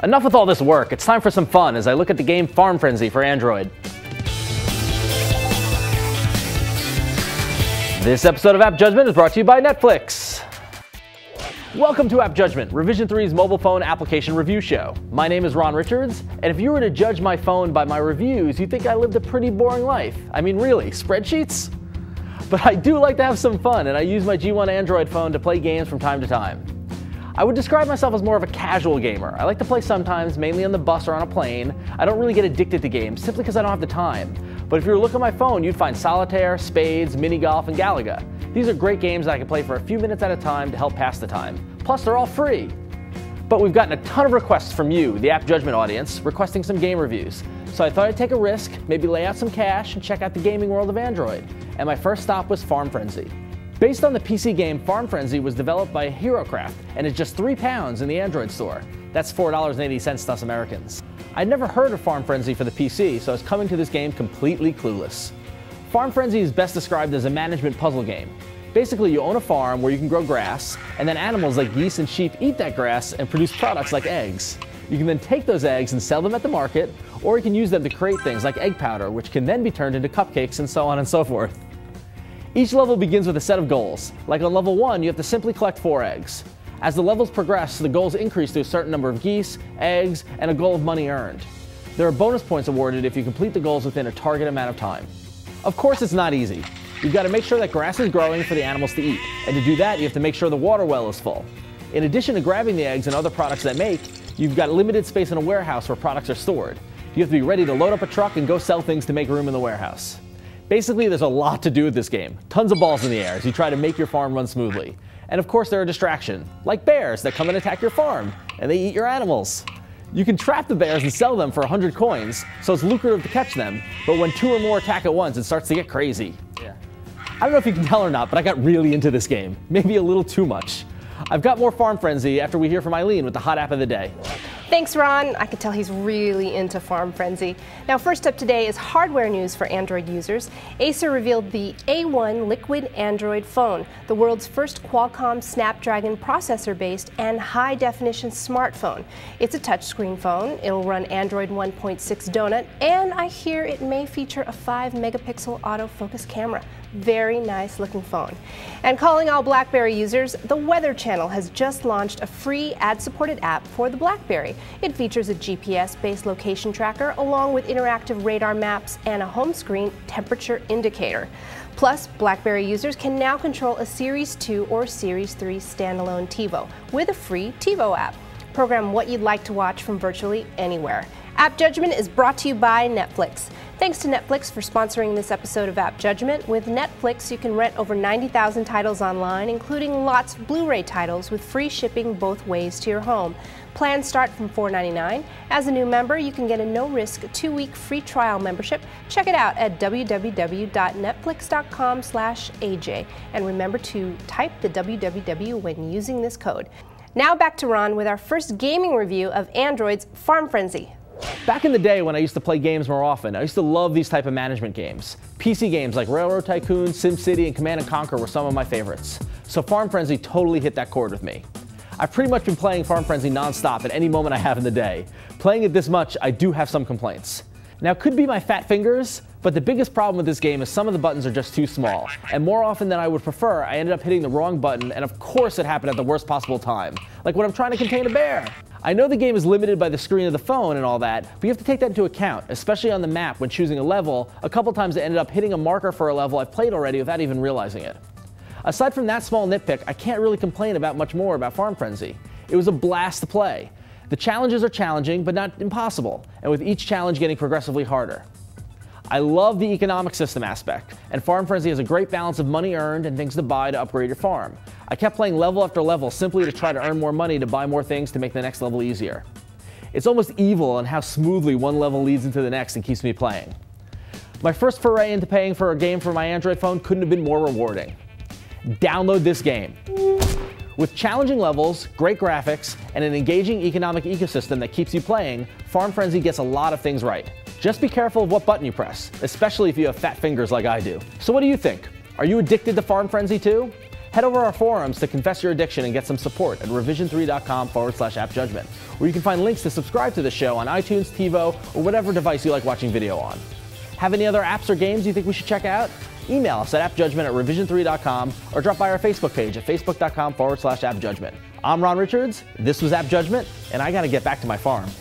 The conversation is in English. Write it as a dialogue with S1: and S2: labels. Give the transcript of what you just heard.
S1: Enough with all this work, it's time for some fun as I look at the game Farm Frenzy for Android. This episode of AppJudgment is brought to you by Netflix. Welcome to AppJudgment, Revision 3's mobile phone application review show. My name is Ron Richards, and if you were to judge my phone by my reviews, you'd think I lived a pretty boring life. I mean, really, spreadsheets? But I do like to have some fun, and I use my G1 Android phone to play games from time to time. I would describe myself as more of a casual gamer. I like to play sometimes, mainly on the bus or on a plane. I don't really get addicted to games, simply because I don't have the time. But if you were to look at my phone, you'd find Solitaire, Spades, Mini Golf, and Galaga. These are great games that I can play for a few minutes at a time to help pass the time. Plus, they're all free. But we've gotten a ton of requests from you, the AppJudgment audience, requesting some game reviews. So I thought I'd take a risk, maybe lay out some cash, and check out the gaming world of Android. And my first stop was Farm Frenzy. Based on the PC game, Farm Frenzy was developed by HeroCraft and is just £3 in the Android store. That's $4.80 to us Americans. I'd never heard of Farm Frenzy for the PC, so I was coming to this game completely clueless. Farm Frenzy is best described as a management puzzle game. Basically, you own a farm where you can grow grass, and then animals like geese and sheep eat that grass and produce products like eggs. You can then take those eggs and sell them at the market, or you can use them to create things like egg powder, which can then be turned into cupcakes and so on and so forth. Each level begins with a set of goals. Like on level 1, you have to simply collect 4 eggs. As the levels progress, the goals increase to a certain number of geese, eggs, and a goal of money earned. There are bonus points awarded if you complete the goals within a target amount of time. Of course, it's not easy. You've got to make sure that grass is growing for the animals to eat, and to do that, you have to make sure the water well is full. In addition to grabbing the eggs and other products that make, you've got limited space in a warehouse where products are stored. You have to be ready to load up a truck and go sell things to make room in the warehouse. Basically, there's a lot to do with this game. Tons of balls in the air as you try to make your farm run smoothly. And of course, there are distractions, like bears that come and attack your farm, and they eat your animals. You can trap the bears and sell them for 100 coins, so it's lucrative to catch them, but when 2 or more attack at once, it starts to get crazy. Yeah. I don't know if you can tell or not, but I got really into this game. Maybe a little too much. I've got more Farm Frenzy after we hear from Eileen with the hot app of the day.
S2: Thanks, Ron. I can tell he's really into Farm Frenzy. Now, first up today is hardware news for Android users. Acer revealed the A1 Liquid Android phone, the world's first Qualcomm Snapdragon processor-based and high-definition smartphone. It's a touchscreen phone. It'll run Android 1.6 Donut, and I hear it may feature a 5-megapixel autofocus camera. Very nice looking phone. And calling all BlackBerry users, the Weather Channel has just launched a free ad-supported app for the BlackBerry. It features a GPS-based location tracker along with interactive radar maps and a home screen temperature indicator. Plus, BlackBerry users can now control a Series 2 or Series 3 standalone TiVo with a free TiVo app. Program what you'd like to watch from virtually anywhere. AppJudgment is brought to you by Netflix. Thanks to Netflix for sponsoring this episode of AppJudgment. With Netflix, you can rent over 90,000 titles online, including lots of Blu-ray titles with free shipping both ways to your home. Plans start from $4.99. As a new member, you can get a no-risk 2-week free trial membership. Check it out at www.netflix.com/AJ. And remember to type the www when using this code. Now back to Ron with our first gaming review of Android's Farm Frenzy.
S1: Back in the day when I used to play games more often, I used to love these type of management games. PC games like Railroad Tycoon, SimCity, and Command & Conquer were some of my favorites. So Farm Frenzy totally hit that chord with me. I've pretty much been playing Farm Frenzy non-stop at any moment I have in the day. Playing it this much, I do have some complaints. Now, it could be my fat fingers, but the biggest problem with this game is some of the buttons are just too small. And more often than I would prefer, I ended up hitting the wrong button, and of course it happened at the worst possible time. Like when I'm trying to contain a bear. I know the game is limited by the screen of the phone and all that, but you have to take that into account, especially on the map when choosing a level. A couple times I ended up hitting a marker for a level I've played already without even realizing it. Aside from that small nitpick, I can't really complain about much more about Farm Frenzy. It was a blast to play. The challenges are challenging, but not impossible, and with each challenge getting progressively harder. I love the economic system aspect, and Farm Frenzy has a great balance of money earned and things to buy to upgrade your farm. I kept playing level after level simply to try to earn more money to buy more things to make the next level easier. It's almost evil on how smoothly one level leads into the next and keeps me playing. My first foray into paying for a game for my Android phone couldn't have been more rewarding. Download this game. With challenging levels, great graphics, and an engaging economic ecosystem that keeps you playing, Farm Frenzy gets a lot of things right. Just be careful of what button you press, especially if you have fat fingers like I do. So what do you think? Are you addicted to Farm Frenzy too? Head over our forums to confess your addiction and get some support at revision3.com/appjudgment, where you can find links to subscribe to the show on iTunes, TiVo, or whatever device you like watching video on. Have any other apps or games you think we should check out? Email us at appjudgment@revision3.com or drop by our Facebook page at facebook.com/appjudgment. I'm Ron Richards, this was App Judgment, and I gotta get back to my farm.